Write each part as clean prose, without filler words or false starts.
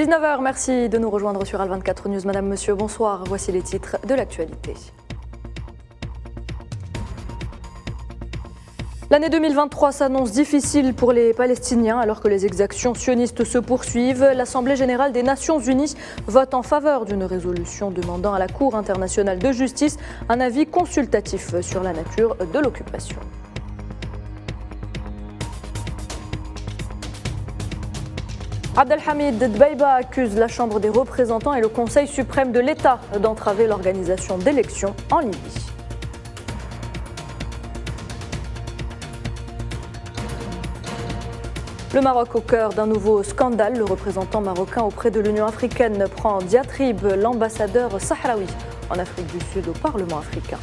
19h, merci de nous rejoindre sur Al24 News. Madame, monsieur, bonsoir. Voici les titres de l'actualité. L'année 2023 s'annonce difficile pour les Palestiniens alors que les exactions sionistes se poursuivent. L'Assemblée générale des Nations unies vote en faveur d'une résolution demandant à la Cour internationale de justice un avis consultatif sur la nature de l'occupation. Abdelhamid Dbeiba accuse la Chambre des représentants et le Conseil suprême de l'État d'entraver l'organisation d'élections en Libye. Le Maroc au cœur d'un nouveau scandale. Le représentant marocain auprès de l'Union africaine prend en diatribe l'ambassadeur sahraoui en Afrique du Sud au Parlement africain.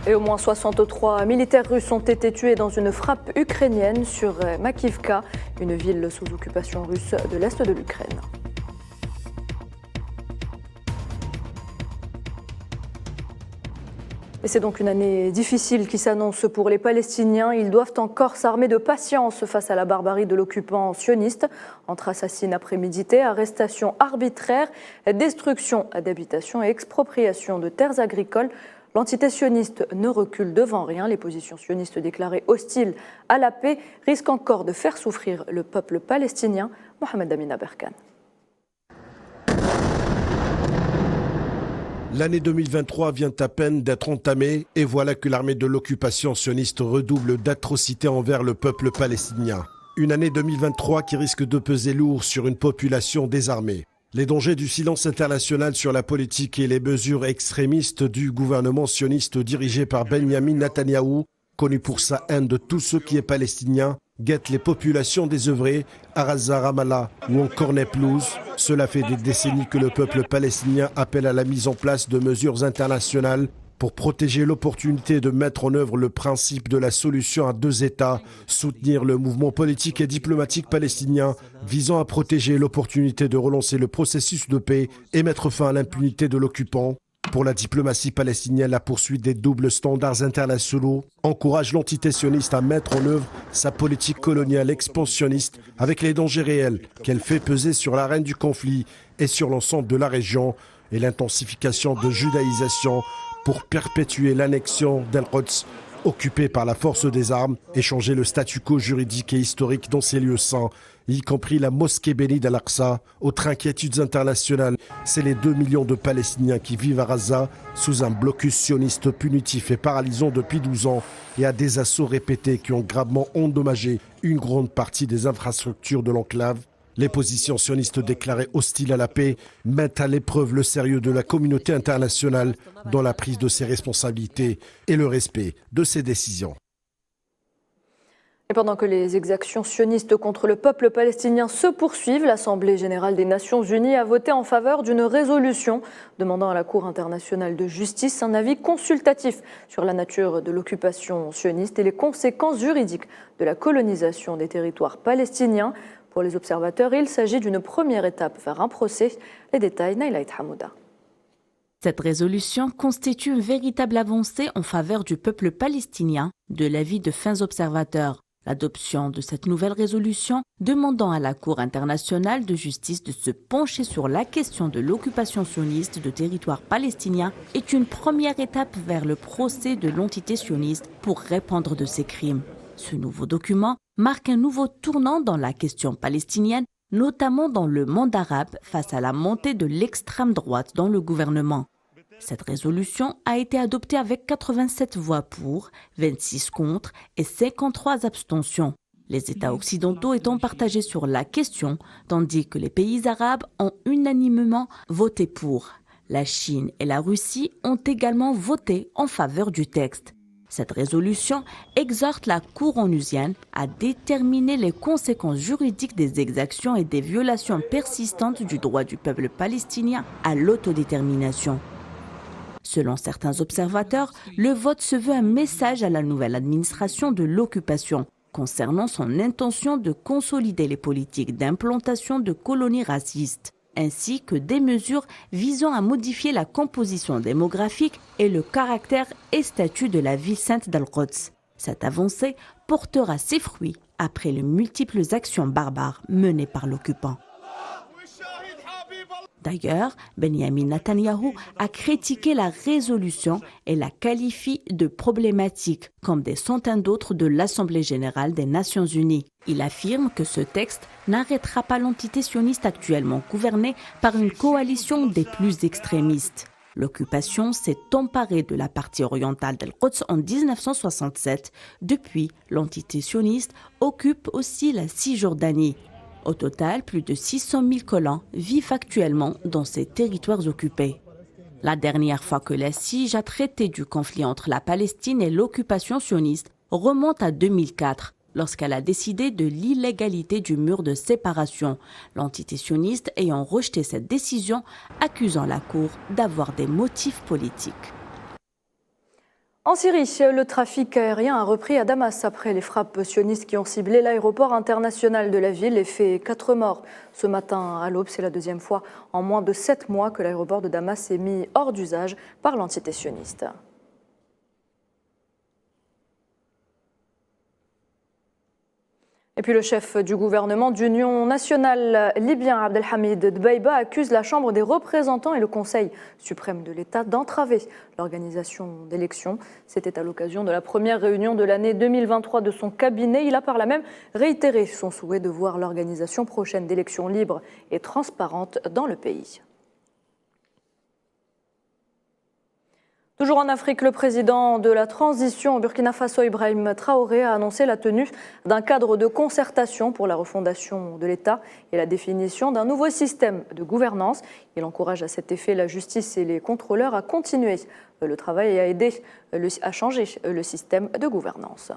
Et au moins 63 militaires russes ont été tués dans une frappe ukrainienne sur Makivka, une ville sous occupation russe de l'est de l'Ukraine. Et c'est donc une année difficile qui s'annonce pour les Palestiniens. Ils doivent encore s'armer de patience face à la barbarie de l'occupant sioniste. Entre assassinats prémédités, arrestations arbitraires, destruction d'habitations et expropriation de terres agricoles, l'entité sioniste ne recule devant rien. Les positions sionistes déclarées hostiles à la paix risquent encore de faire souffrir le peuple palestinien. Mohamed Amin Aberkan. L'année 2023 vient à peine d'être entamée et voilà que l'armée de l'occupation sioniste redouble d'atrocités envers le peuple palestinien. Une année 2023 qui risque de peser lourd sur une population désarmée. Les dangers du silence international sur la politique et les mesures extrémistes du gouvernement sioniste dirigé par Benyamin Netanyahou, connu pour sa haine de tout ce qui est palestinien, guettent les populations désœuvrées à Gaza, Ramallah ou encore Naplouse. Cela fait des décennies que le peuple palestinien appelle à la mise en place de mesures internationales pour protéger l'opportunité de mettre en œuvre le principe de la solution à deux États, soutenir le mouvement politique et diplomatique palestinien visant à protéger l'opportunité de relancer le processus de paix et mettre fin à l'impunité de l'occupant. Pour la diplomatie palestinienne, la poursuite des doubles standards internationaux encourage l'entité sioniste à mettre en œuvre sa politique coloniale expansionniste avec les dangers réels qu'elle fait peser sur l'arène du conflit et sur l'ensemble de la région et l'intensification de judaïsation pour perpétuer l'annexion d'Al-Quds occupée par la force des armes et changer le statu quo juridique et historique dans ces lieux saints, y compris la mosquée bénie d'Al-Aqsa. Autre inquiétudes internationales, c'est les 2 millions de Palestiniens qui vivent à Gaza sous un blocus sioniste punitif et paralysant depuis 12 ans et à des assauts répétés qui ont gravement endommagé une grande partie des infrastructures de l'enclave. Les positions sionistes déclarées hostiles à la paix mettent à l'épreuve le sérieux de la communauté internationale dans la prise de ses responsabilités et le respect de ses décisions. Et pendant que les exactions sionistes contre le peuple palestinien se poursuivent, l'Assemblée générale des Nations unies a voté en faveur d'une résolution demandant à la Cour internationale de justice un avis consultatif sur la nature de l'occupation sioniste et les conséquences juridiques de la colonisation des territoires palestiniens. Pour les observateurs, il s'agit d'une première étape vers un procès. Les détails, Naïla Hamouda. Cette résolution constitue une véritable avancée en faveur du peuple palestinien, de l'avis de fins observateurs. L'adoption de cette nouvelle résolution demandant à la Cour internationale de justice de se pencher sur la question de l'occupation sioniste de territoires palestiniens est une première étape vers le procès de l'entité sioniste pour répondre de ces crimes. Ce nouveau document marque un nouveau tournant dans la question palestinienne, notamment dans le monde arabe face à la montée de l'extrême droite dans le gouvernement. Cette résolution a été adoptée avec 87 voix pour, 26 contre et 53 abstentions. Les États occidentaux étant partagés sur la question, tandis que les pays arabes ont unanimement voté pour. La Chine et la Russie ont également voté en faveur du texte. Cette résolution exhorte la Cour onusienne à déterminer les conséquences juridiques des exactions et des violations persistantes du droit du peuple palestinien à l'autodétermination. Selon certains observateurs, le vote se veut un message à la nouvelle administration de l'occupation concernant son intention de consolider les politiques d'implantation de colonies racistes, ainsi que des mesures visant à modifier la composition démographique et le caractère et statut de la ville sainte d'Al-Quds. Cette avancée portera ses fruits après les multiples actions barbares menées par l'occupant. D'ailleurs, Benjamin Netanyahou a critiqué la résolution et la qualifie de problématique, comme des centaines d'autres de l'Assemblée générale des Nations unies. Il affirme que ce texte n'arrêtera pas l'entité sioniste actuellement gouvernée par une coalition des plus extrémistes. L'occupation s'est emparée de la partie orientale d'Al-Quds en 1967. Depuis, l'entité sioniste occupe aussi la Cisjordanie. Au total, plus de 600 000 colons vivent actuellement dans ces territoires occupés. La dernière fois que la CIJ a traité du conflit entre la Palestine et l'occupation sioniste remonte à 2004, lorsqu'elle a décidé de l'illégalité du mur de séparation, l'entité sioniste ayant rejeté cette décision, accusant la Cour d'avoir des motifs politiques. En Syrie, le trafic aérien a repris à Damas après les frappes sionistes qui ont ciblé l'aéroport international de la ville et fait 4 morts. Ce matin à l'aube, c'est la deuxième fois en moins de 7 mois que l'aéroport de Damas est mis hors d'usage par l'entité sioniste. Et puis le chef du gouvernement d'Union nationale libyen, Abdelhamid Dbeiba, accuse la Chambre des représentants et le Conseil suprême de l'État d'entraver l'organisation d'élections. C'était à l'occasion de la première réunion de l'année 2023 de son cabinet. Il a par là même réitéré son souhait de voir l'organisation prochaine d'élections libres et transparentes dans le pays. Toujours en Afrique, le président de la transition au Burkina Faso, Ibrahim Traoré, a annoncé la tenue d'un cadre de concertation pour la refondation de l'État et la définition d'un nouveau système de gouvernance. Il encourage à cet effet la justice et les contrôleurs à continuer le travail et à aider à changer le système de gouvernance.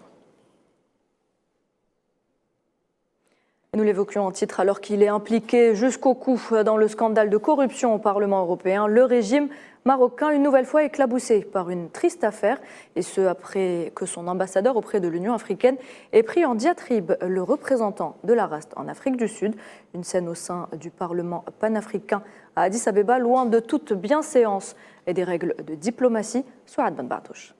Nous l'évoquions en titre alors qu'il est impliqué jusqu'au cou dans le scandale de corruption au Parlement européen. Le régime marocain, une nouvelle fois éclaboussé par une triste affaire, et ce après que son ambassadeur auprès de l'Union africaine ait pris en diatribe le représentant de la RAST en Afrique du Sud. Une scène au sein du Parlement panafricain à Addis Abeba, loin de toute bienséance et des règles de diplomatie. Souad Ben Bartouche.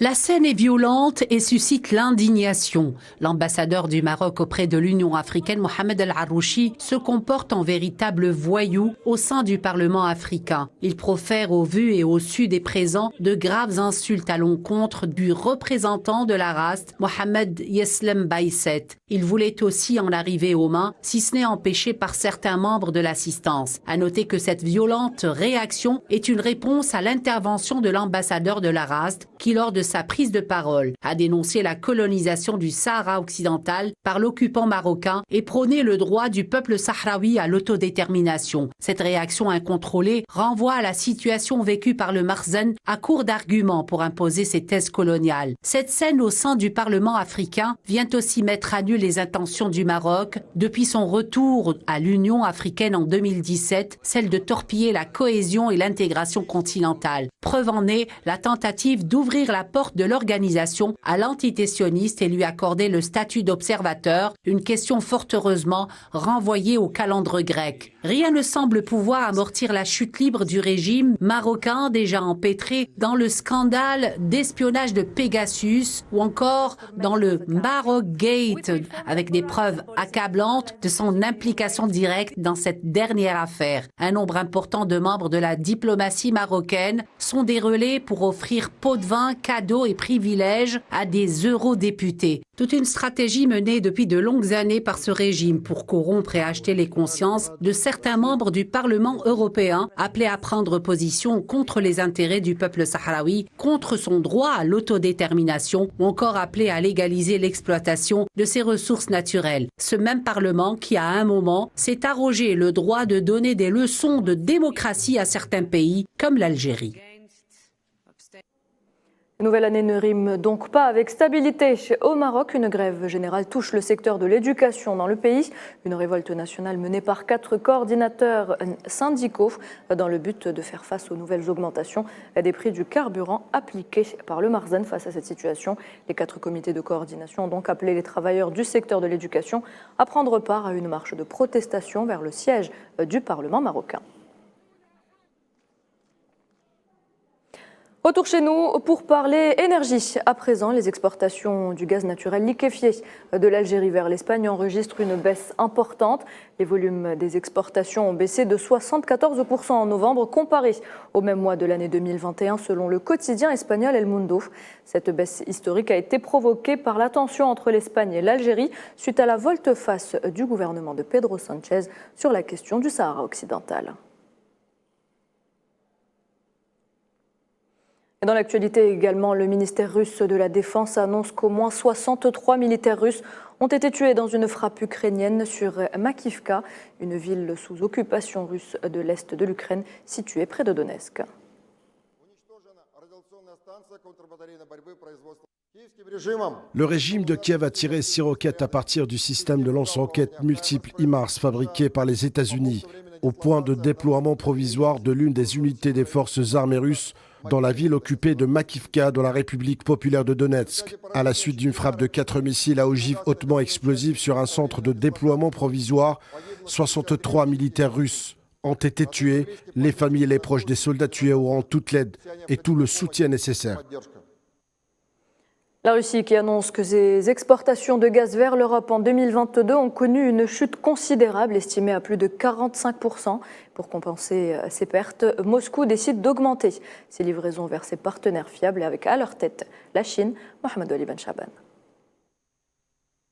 La scène est violente et suscite l'indignation. L'ambassadeur du Maroc auprès de l'Union africaine, Mohamed El Arrouchi, se comporte en véritable voyou au sein du Parlement africain. Il profère au vu et au su des présents de graves insultes à l'encontre du représentant de la RAST, Mohamed Yeslem Baïset. Il voulait aussi en arriver aux mains, si ce n'est empêché par certains membres de l'assistance. À noter que cette violente réaction est une réponse à l'intervention de l'ambassadeur de la RAST, qui lors de sa prise de parole a dénoncé la colonisation du Sahara occidental par l'occupant marocain et prôné le droit du peuple sahraoui à l'autodétermination. Cette réaction incontrôlée renvoie à la situation vécue par le Marzen à court d'arguments pour imposer ses thèses coloniales. Cette scène au sein du Parlement africain vient aussi mettre à nu les intentions du Maroc depuis son retour à l'Union africaine en 2017, celle de torpiller la cohésion et l'intégration continentale. Preuve en est la tentative d'ouvrir la porte de l'organisation à l'entité sioniste et lui accorder le statut d'observateur, une question fort heureusement renvoyée au calendre grec. Rien ne semble pouvoir amortir la chute libre du régime marocain déjà empêtré dans le scandale d'espionnage de Pegasus ou encore dans le Maroc Gate avec des preuves accablantes de son implication directe dans cette dernière affaire. Un nombre important de membres de la diplomatie marocaine sont des relais pour offrir pots de vin, cadeaux et privilèges à des eurodéputés. Toute une stratégie menée depuis de longues années par ce régime pour corrompre et acheter les consciences de certains membres du Parlement européen appelés à prendre position contre les intérêts du peuple sahraoui, contre son droit à l'autodétermination ou encore appelés à légaliser l'exploitation de ses ressources naturelles. Ce même Parlement qui, à un moment, s'est arrogé le droit de donner des leçons de démocratie à certains pays comme l'Algérie. Nouvelle année ne rime donc pas avec stabilité. Au Maroc, une grève générale touche le secteur de l'éducation dans le pays. Une révolte nationale menée par 4 coordinateurs syndicaux dans le but de faire face aux nouvelles augmentations des prix du carburant appliquées par le Marzen. Face à cette situation, les 4 comités de coordination ont donc appelé les travailleurs du secteur de l'éducation à prendre part à une marche de protestation vers le siège du Parlement marocain. Retour chez nous pour parler énergie. À présent, les exportations du gaz naturel liquéfié de l'Algérie vers l'Espagne enregistrent une baisse importante. Les volumes des exportations ont baissé de 74% en novembre comparé au même mois de l'année 2021 selon le quotidien espagnol El Mundo. Cette baisse historique a été provoquée par la tension entre l'Espagne et l'Algérie suite à la volte-face du gouvernement de Pedro Sánchez sur la question du Sahara occidental. Dans l'actualité également, le ministère russe de la Défense annonce qu'au moins 63 militaires russes ont été tués dans une frappe ukrainienne sur Makivka, une ville sous occupation russe de l'est de l'Ukraine située près de Donetsk. Le régime de Kiev a tiré 6 roquettes à partir du système de lance-roquettes multiples HIMARS fabriqué par les États-Unis, au point de déploiement provisoire de l'une des unités des forces armées russes dans la ville occupée de Makivka dans la République populaire de Donetsk, à la suite d'une frappe de 4 missiles à ogive hautement explosifs sur un centre de déploiement provisoire. 63 militaires russes ont été tués. Les familles et les proches des soldats tués auront toute l'aide et tout le soutien nécessaire. La Russie qui annonce que ses exportations de gaz vers l'Europe en 2022 ont connu une chute considérable, estimée à plus de 45%. Pour compenser ces pertes, Moscou décide d'augmenter ses livraisons vers ses partenaires fiables avec à leur tête la Chine. Mohamed Ali Ben Chaban.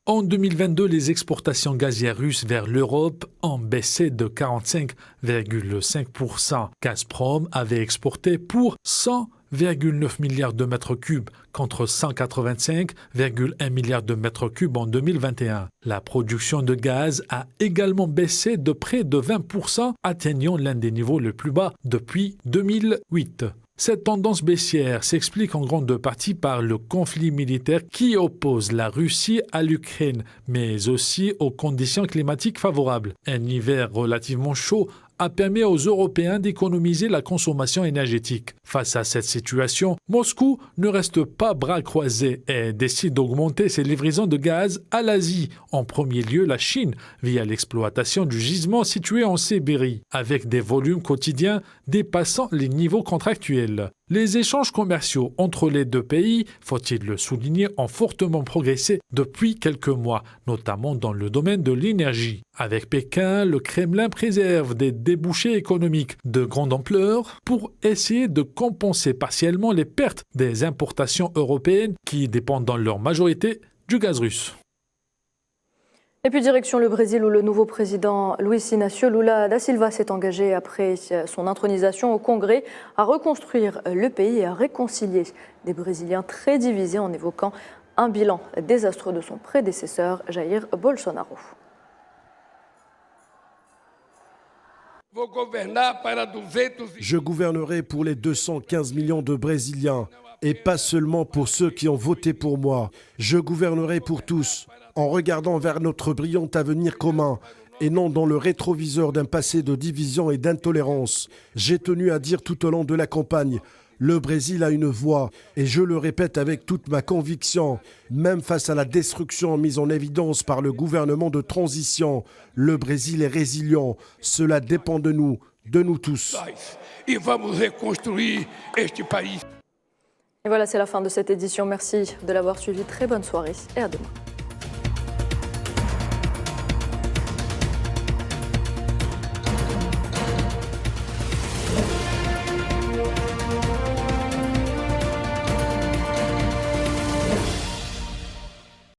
En 2022, les exportations gazières russes vers l'Europe ont baissé de 45,5%. Gazprom avait exporté pour 100,9 milliards de mètres cubes contre 185,1 milliards de mètres cubes en 2021. La production de gaz a également baissé de près de 20%, atteignant l'un des niveaux les plus bas depuis 2008. Cette tendance baissière s'explique en grande partie par le conflit militaire qui oppose la Russie à l'Ukraine, mais aussi aux conditions climatiques favorables. Un hiver relativement chaud a permis aux Européens d'économiser la consommation énergétique. Face à cette situation, Moscou ne reste pas bras croisés et décide d'augmenter ses livraisons de gaz à l'Asie, en premier lieu la Chine, via l'exploitation du gisement situé en Sibérie, avec des volumes quotidiens dépassant les niveaux contractuels. Les échanges commerciaux entre les deux pays, faut-il le souligner, ont fortement progressé depuis quelques mois, notamment dans le domaine de l'énergie. Avec Pékin, le Kremlin préserve des débouchés économiques de grande ampleur pour essayer de compenser partiellement les pertes des importations européennes qui dépendent dans leur majorité du gaz russe. Et puis direction le Brésil où le nouveau président Luiz Inácio Lula da Silva s'est engagé après son intronisation au Congrès à reconstruire le pays et à réconcilier des Brésiliens très divisés en évoquant un bilan désastreux de son prédécesseur Jair Bolsonaro. Je gouvernerai pour les 215 millions de Brésiliens et pas seulement pour ceux qui ont voté pour moi. Je gouvernerai pour tous en regardant vers notre brillant avenir commun et non dans le rétroviseur d'un passé de division et d'intolérance. J'ai tenu à dire tout au long de la campagne, le Brésil a une voix et je le répète avec toute ma conviction, même face à la destruction mise en évidence par le gouvernement de transition, le Brésil est résilient. Cela dépend de nous tous. Et voilà, c'est la fin de cette édition. Merci de l'avoir suivi. Très bonne soirée et à demain.